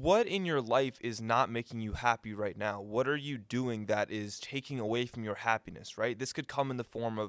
what in your life is not making you happy right now? What are you doing that is taking away from your happiness, right? This could come in the form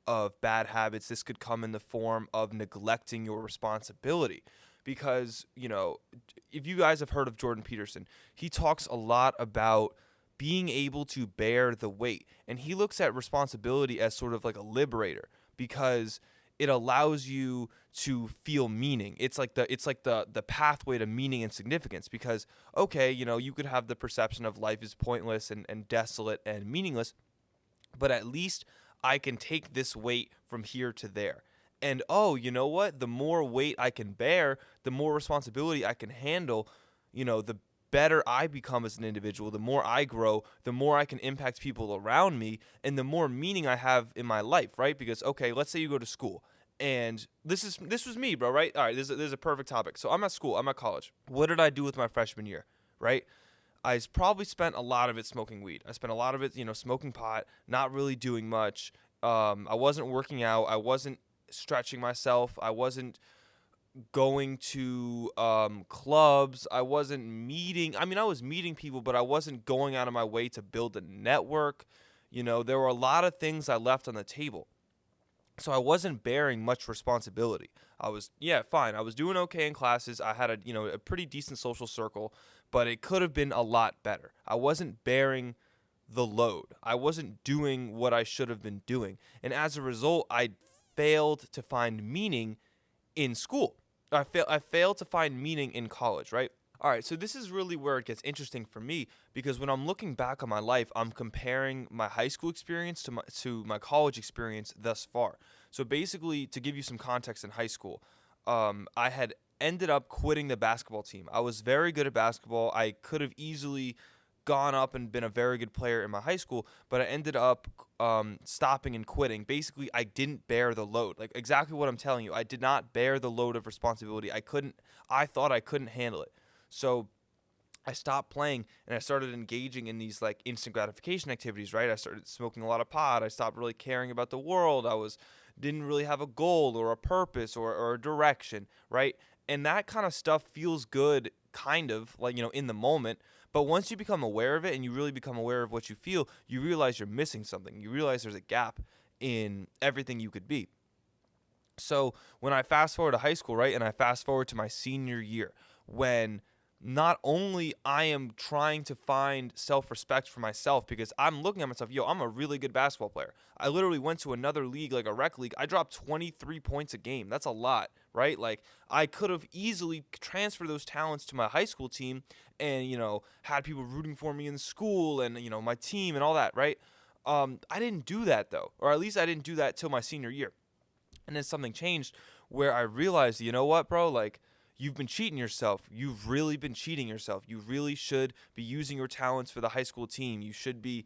of bad habits. This could come in the form of neglecting your responsibility. Because, if you guys have heard of Jordan Peterson, he talks a lot about being able to bear the weight. And he looks at responsibility as sort of like a liberator, because it allows you to feel meaning. It's like the pathway to meaning and significance, because okay, you could have the perception of life is pointless and desolate and meaningless, but at least I can take this weight from here to there. And oh, you know what? The more weight I can bear, the more responsibility I can handle, the better I become as an individual, the more I grow, the more I can impact people around me, and the more meaning I have in my life, right? Because okay, let's say you go to school. And this was me, bro, right? All right, this is a perfect topic. So I'm at school, I'm at college. What did I do with my freshman year, right? Probably spent a lot of it smoking weed. I spent a lot of it, smoking pot, not really doing much. I wasn't working out. I wasn't stretching myself. I wasn't going to clubs. I wasn't meeting. I mean, I was meeting people, but I wasn't going out of my way to build a network. There were a lot of things I left on the table. So I wasn't bearing much responsibility. Fine. I was doing okay in classes. I had a pretty decent social circle, but it could have been a lot better. I wasn't bearing the load. I wasn't doing what I should have been doing. And as a result, I failed to find meaning in school. I failed to find meaning in college, right? All right, so this is really where it gets interesting for me, because when I'm looking back on my life, I'm comparing my high school experience to my college experience thus far. So basically, to give you some context in high school, I had ended up quitting the basketball team. I was very good at basketball. I could have easily gone up and been a very good player in my high school, but I ended up stopping and quitting. Basically, I didn't bear the load. Like exactly what I'm telling you. I did not bear the load of responsibility. I thought I couldn't handle it. So I stopped playing and I started engaging in these like instant gratification activities, right? I started smoking a lot of pot. I stopped really caring about the world. Didn't really have a goal or a purpose or a direction, right? And that kind of stuff feels good, kind of like, in the moment. But once you become aware of it and you really become aware of what you feel, you realize you're missing something. You realize there's a gap in everything you could be. So when I fast forward to high school, right, and I fast forward to my senior year, when not only I am trying to find self-respect for myself, because I'm looking at myself, I'm a really good basketball player. I literally went to another league, like a rec league. I dropped 23 points a game. That's a lot, right? Like I could have easily transferred those talents to my high school team and, had people rooting for me in school and, my team and all that, right? I didn't do that though, or at least I didn't do that till my senior year. And then something changed where I realized, you know what, bro, like, you've been cheating yourself. You've really been cheating yourself. You really should be using your talents for the high school team. You should be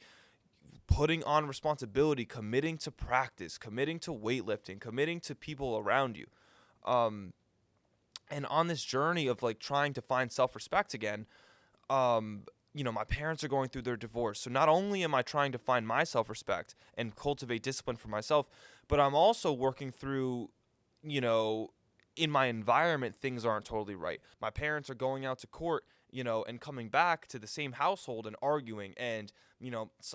putting on responsibility, committing to practice, committing to weightlifting, committing to people around you. And on this journey of like trying to find self-respect again, my parents are going through their divorce. So not only am I trying to find my self-respect and cultivate discipline for myself, but I'm also working through, in my environment, things aren't totally right. My parents are going out to court, and coming back to the same household and arguing. And,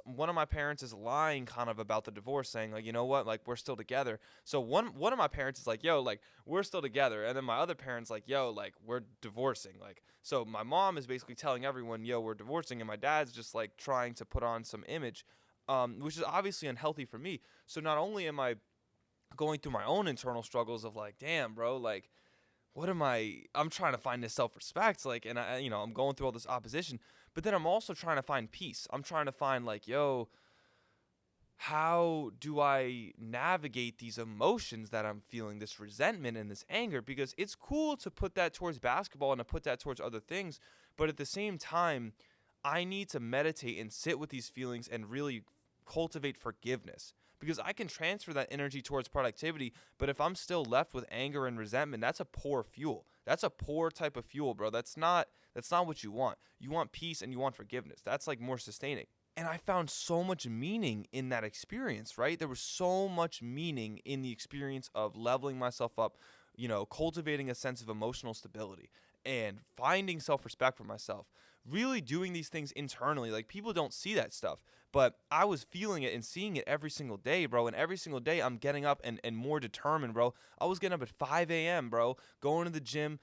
one of my parents is lying kind of about the divorce, saying like, you know what, like we're still together. So one of my parents is like, yo, like we're still together. And then my other parents like, yo, like we're divorcing. Like, so my mom is basically telling everyone, yo, we're divorcing. And my dad's just like trying to put on some image, which is obviously unhealthy for me. So not only am I going through my own internal struggles of like, damn, bro, like, I'm trying to find this self-respect, like, and I'm going through all this opposition, but then I'm also trying to find peace. I'm trying to find like, yo, how do I navigate these emotions that I'm feeling, this resentment and this anger? Because it's cool to put that towards basketball and to put that towards other things, but at the same time, I need to meditate and sit with these feelings and really cultivate forgiveness, because I can transfer that energy towards productivity, but if I'm still left with anger and resentment, that's a poor fuel. That's a poor type of fuel, bro. That's not what you want. You want peace and you want forgiveness. That's like more sustaining. And I found so much meaning in that experience, right? There was so much meaning in the experience of leveling myself up, cultivating a sense of emotional stability. and finding self-respect for myself, really doing these things internally. Like, people don't see that stuff, but I was feeling it and seeing it every single day, bro. And every single day I'm getting up and more determined, bro. I was getting up at 5 a.m., bro, going to the gym.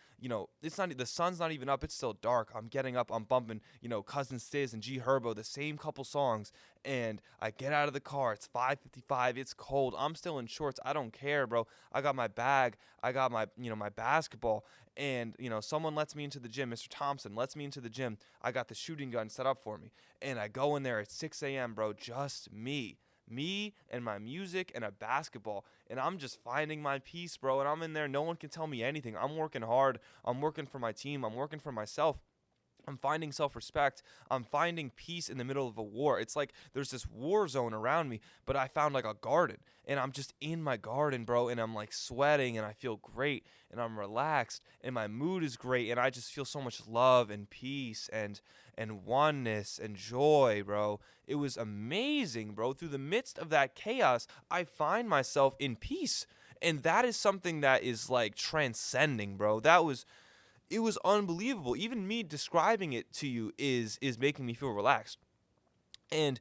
It's not, the sun's not even up, it's still dark. I'm getting up, I'm bumping, Cousin Stiz and G Herbo, the same couple songs. And I get out of the car, it's 5:55, it's cold. I'm still in shorts. I don't care, bro. I got my bag, I got my, my basketball, and someone lets me into the gym. Mr. Thompson lets me into the gym. I got the shooting gun set up for me, and I go in there at 6 a.m., bro. Just me and my music and a basketball, and I'm just finding my peace, bro. And I'm in there, no one can tell me anything. I'm working hard, I'm working for my team, I'm working for myself. I'm finding self-respect. I'm finding peace in the middle of a war. It's like there's this war zone around me, but I found like a garden, and I'm just in my garden, bro, and I'm like sweating, and I feel great, and I'm relaxed, and my mood is great, and I just feel so much love and peace and oneness and joy, bro. It was amazing, bro. Through the midst of that chaos, I find myself in peace. And that is something that is like transcending, bro. It was unbelievable. Even me describing it to you is making me feel relaxed. And,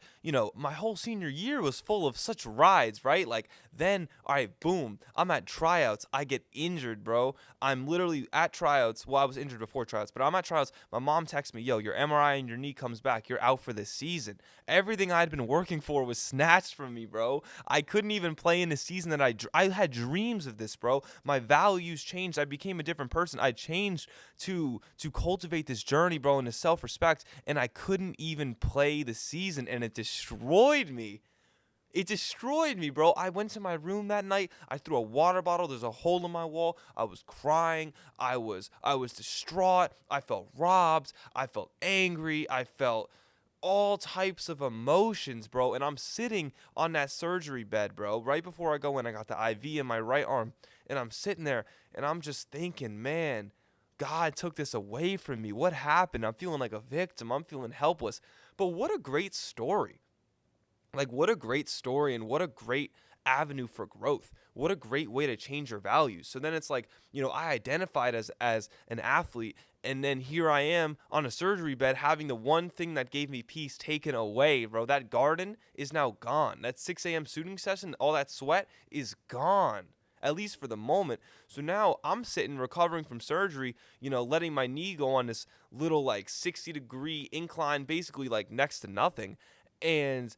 my whole senior year was full of such rides, right? Like, then, all right, boom, I'm at tryouts. I get injured, bro. I'm literally at tryouts. Well, I was injured before tryouts, but I'm at tryouts. My mom texts me, yo, your MRI and your knee comes back. You're out for this season. Everything I'd been working for was snatched from me, bro. I couldn't even play in the season that I had dreams of this, bro. My values changed. I became a different person. I changed to cultivate this journey, bro, and to self-respect, and I couldn't even play the season. And it destroyed me. It destroyed me, bro. I went to my room that night. I threw a water bottle. There's a hole in my wall. I was crying. I was distraught. I felt robbed. I felt angry. I felt all types of emotions, bro. And I'm sitting on that surgery bed, bro. Right before I go in, I got the IV in my right arm. And I'm sitting there, and I'm just thinking, man, God took this away from me. What happened? I'm feeling like a victim. I'm feeling helpless. But what a great story. Like, what a great story, and what a great avenue for growth. What a great way to change your values. So then it's like, I identified as an athlete, and then here I am on a surgery bed having the one thing that gave me peace taken away, bro. That garden is now gone. That 6 a.m. shooting session, all that sweat is gone, at least for the moment. So now I'm sitting recovering from surgery, letting my knee go on this little like 60-degree incline, basically like next to nothing. And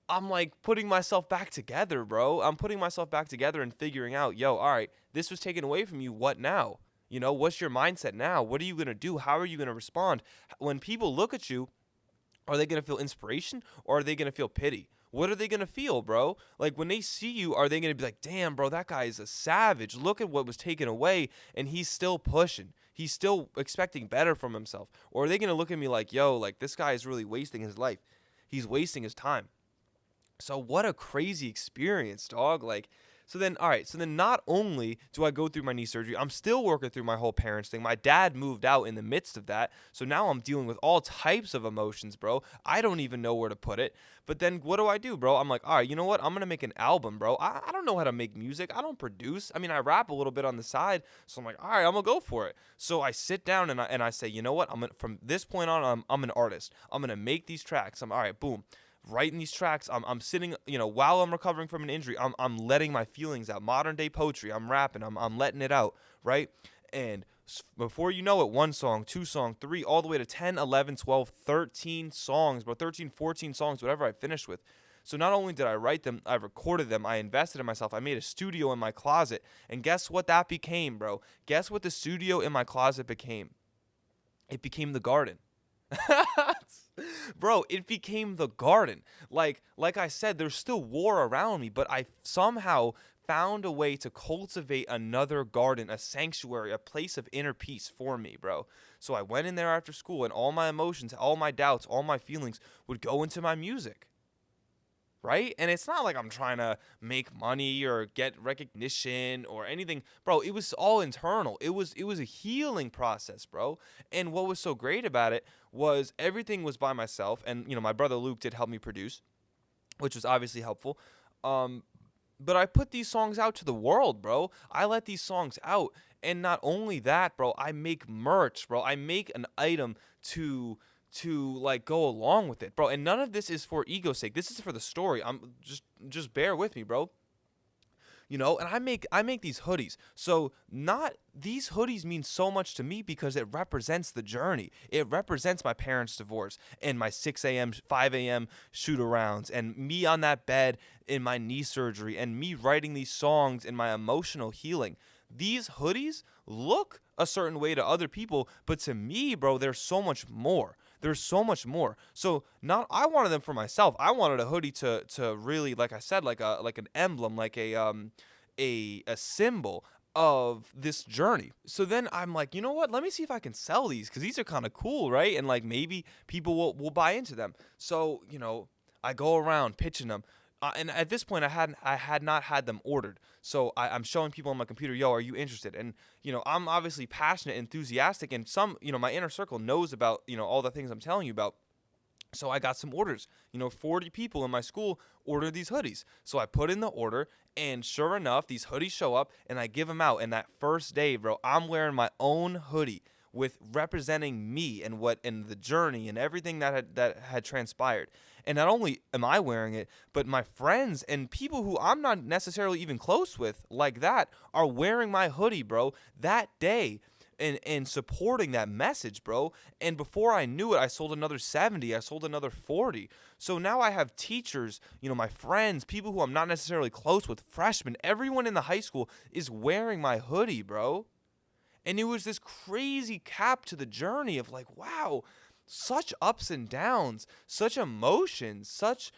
I'm like putting myself back together, bro. I'm putting myself back together and figuring out, yo, all right, this was taken away from you. What now? What's your mindset now? What are you going to do? How are you going to respond? When people look at you, are they going to feel inspiration, or are they going to feel pity? What are they going to feel, bro? Like, when they see you, are they going to be like, damn, bro, that guy is a savage. Look at what was taken away, and he's still pushing. He's still expecting better from himself. Or are they going to look at me like, yo, like, this guy is really wasting his life. He's wasting his time. So what a crazy experience, dog. Like, so then not only do I go through my knee surgery, I'm still working through my whole parents thing. My dad moved out in the midst of that. So now I'm dealing with all types of emotions, bro. I don't even know where to put it. But then what do, bro? I'm like, all right, you know what? I'm going to make an album, bro. I don't know how to make music. I don't produce. I mean, I rap a little bit on the side. So I'm like, all right, I'm going to go for it. So I sit down and I say, you know what? From this point on, I'm an artist. I'm going to make these tracks. All right, boom. Writing these tracks, I'm sitting, while I'm recovering from an injury, I'm letting my feelings out. Modern day poetry, I'm rapping, I'm letting it out, right? And before you know it, 1 song, 2 song, 3, all the way to 10, 11, 12, 13 songs, bro, 13, 14 songs, whatever I finished with. So not only did I write them, I recorded them, I invested in myself, I made a studio in my closet, and guess what that became, bro? Guess what the studio in my closet became? It became the garden. Bro, it became the garden. Like I said, there's still war around me, but I somehow found a way to cultivate another garden, a sanctuary, a place of inner peace for me, bro. So I went in there after school, and all my emotions, all my doubts, all my feelings would go into my music. Right? And it's not like I'm trying to make money or get recognition or anything. Bro, it was all internal. It was a healing process, bro. And what was so great about it was everything was by myself. And, my brother Luke did help me produce, which was obviously helpful. But I put these songs out to the world, bro. I let these songs out, And not only that, bro, I make merch, bro. I make an item to like go along with it, bro. And none of this is for ego's sake. This is for the story. I'm just bear with me, bro. And I make these hoodies. So not these hoodies mean so much to me because it represents the journey. It represents my parents' divorce and my 6 a.m., 5 a.m. shoot arounds, and me on that bed in my knee surgery, and me writing these songs and my emotional healing. These hoodies look a certain way to other people, but to me, bro, there's so much more. There's so much more. So not I wanted them for myself. I wanted a hoodie to really, like I said, like an emblem, like a symbol of this journey. So then I'm like, you know what? Let me see if I can sell these because these are kind of cool, right? And like maybe people will buy into them. So I go around pitching them. And at this point, I had not had them ordered. So I'm showing people on my computer, yo, are you interested? And I'm obviously passionate, enthusiastic, and my inner circle knows about all the things I'm telling you about. So I got some orders. 40 people in my school ordered these hoodies. So I put in the order, and sure enough, these hoodies show up, and I give them out. And that first day, bro, I'm wearing my own hoodie with representing me and the journey and everything that had transpired. And not only am I wearing it, but my friends and people who I'm not necessarily even close with like that are wearing my hoodie, bro, that day and supporting that message, bro. And before I knew it, I sold another 70. I sold another 40. So now I have teachers, my friends, people who I'm not necessarily close with, freshmen, everyone in the high school is wearing my hoodie, bro. And it was this crazy cap to the journey of like, wow, such ups and downs, such emotions, such,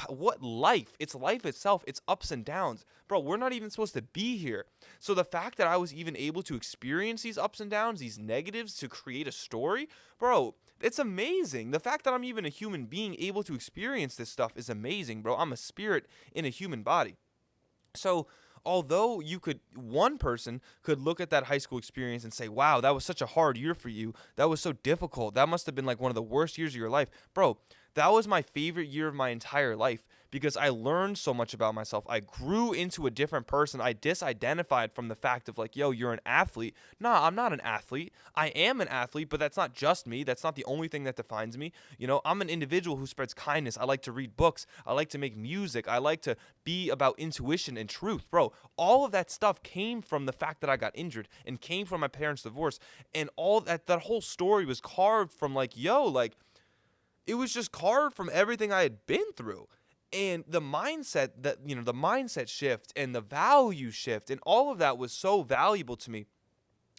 what life? It's life itself. It's ups and downs. Bro, we're not even supposed to be here. So the fact that I was even able to experience these ups and downs, these negatives to create a story, bro, it's amazing. The fact that I'm even a human being able to experience this stuff is amazing, bro. I'm a spirit in a human body. So although one person could look at that high school experience and say, wow, that was such a hard year for you. That was so difficult. That must have been like one of the worst years of your life. Bro, that was my favorite year of my entire life because I learned so much about myself. I grew into a different person. I disidentified from the fact of like, yo, you're an athlete. Nah, I'm not an athlete. I am an athlete, but that's not just me. That's not the only thing that defines me. I'm an individual who spreads kindness. I like to read books. I like to make music. I like to be about intuition and truth. Bro, all of that stuff came from the fact that I got injured and came from my parents' divorce. And all that whole story was carved from like, yo, like, it was just carved from everything I had been through. And the mindset the mindset shift and the value shift and all of that was so valuable to me.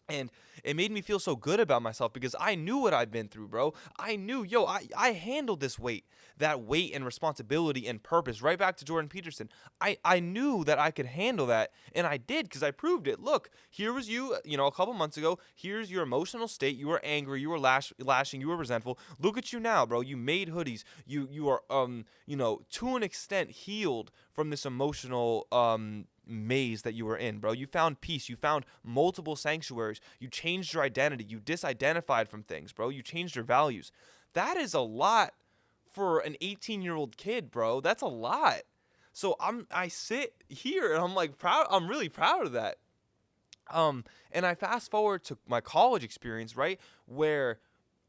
And it made me feel so good about myself because I knew what I'd been through, bro. I knew, yo, I handled this weight and responsibility and purpose, right back to Jordan Peterson. I knew that I could handle that, and I did because I proved it. Look, here was you, a couple months ago. Here's your emotional state. You were angry. You were lashing. You were resentful. Look at you now, bro. You made hoodies. You are, to an extent healed from this emotional, maze that you were in, bro. You found peace. You found multiple sanctuaries. You changed your identity. You disidentified from things, bro. You changed your values. That is a lot for an 18-year-old kid, bro. That's a lot. So I sit here and I'm like proud. I'm really proud of that. And I fast forward to my college experience, right, where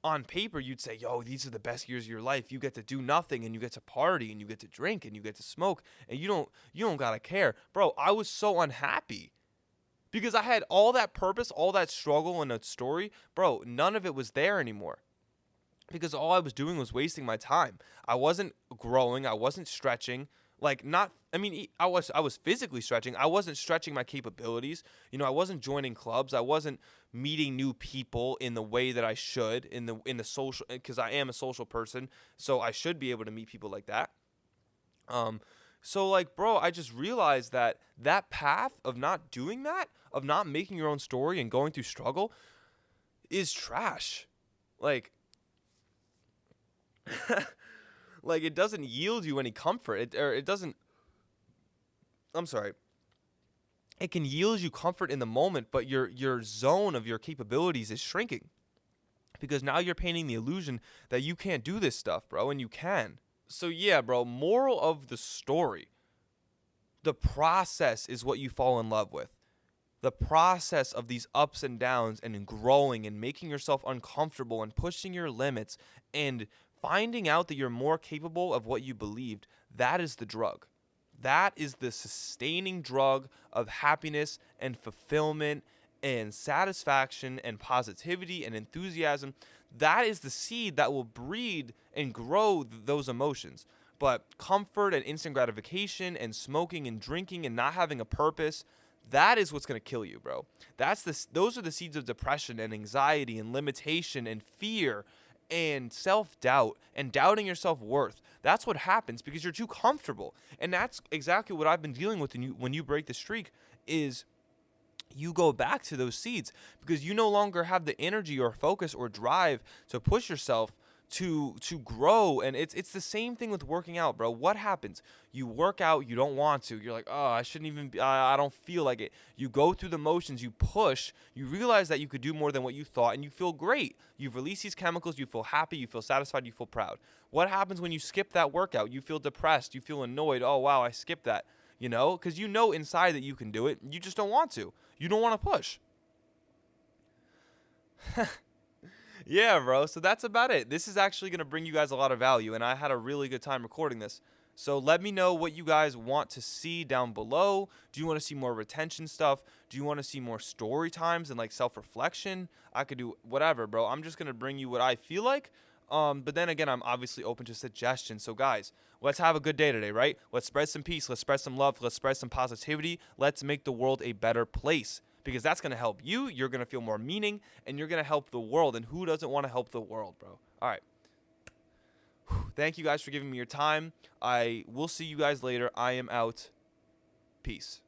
on paper you'd say, yo, these are the best years of your life. You get to do nothing and you get to party and you get to drink and you get to smoke and you don't gotta care. Bro, I was so unhappy because I had all that purpose, all that struggle and that story. Bro, none of it was there anymore because all I was doing was wasting my time. I wasn't growing. I wasn't stretching. I was physically stretching. I wasn't stretching my capabilities. I wasn't joining clubs. I wasn't meeting new people in the way that I should in the social, because I am a social person. So I should be able to meet people like that. So like, bro, I just realized that path of not doing that, of not making your own story and going through struggle is trash. Like, like it doesn't yield you any comfort. It doesn't. I'm sorry. It can yield you comfort in the moment, but your zone of your capabilities is shrinking because now you're painting the illusion that you can't do this stuff, bro, and you can. So yeah, bro, moral of the story. The process is what you fall in love with. the process of these ups and downs and growing and making yourself uncomfortable and pushing your limits and finding out that you're more capable of what you believed, that is the drug. That is the sustaining drug of happiness and fulfillment and satisfaction and positivity and enthusiasm. That is the seed that will breed and grow those emotions. But comfort and instant gratification and smoking and drinking and not having a purpose, that is what's going to kill you, bro. Those are the seeds of depression and anxiety and limitation and fear and self-doubt and doubting your self-worth. That's what happens because you're too comfortable. And that's exactly what I've been dealing with when you break the streak is you go back to those seeds because you no longer have the energy or focus or drive to push yourself to grow. And it's the same thing with working out, bro. What happens? You work out, you don't want to. You're like, oh, I shouldn't even be, I don't feel like it. You go through the motions, you push, you realize that you could do more than what you thought, and you feel great. You've released these chemicals, you feel happy, you feel satisfied, you feel proud. What happens when you skip that workout? You feel depressed, you feel annoyed. Oh, wow, I skipped that. You know, because you know inside that you can do it. You just don't want to. You don't want to push. Yeah, bro. So that's about it. This is actually going to bring you guys a lot of value, and I had a really good time recording this. So let me know what you guys want to see down below. Do you want to see more retention stuff? Do you want to see more story times and like self-reflection? I could do whatever, bro. I'm just going to bring you what I feel like. But then again, I'm obviously open to suggestions. So guys, let's have a good day today, right? Let's spread some peace. Let's spread some love. Let's spread some positivity. Let's make the world a better place because that's going to help you. You're going to feel more meaning and you're going to help the world. And who doesn't want to help the world, bro? All right. Thank you guys for giving me your time. I will see you guys later. I am out. Peace.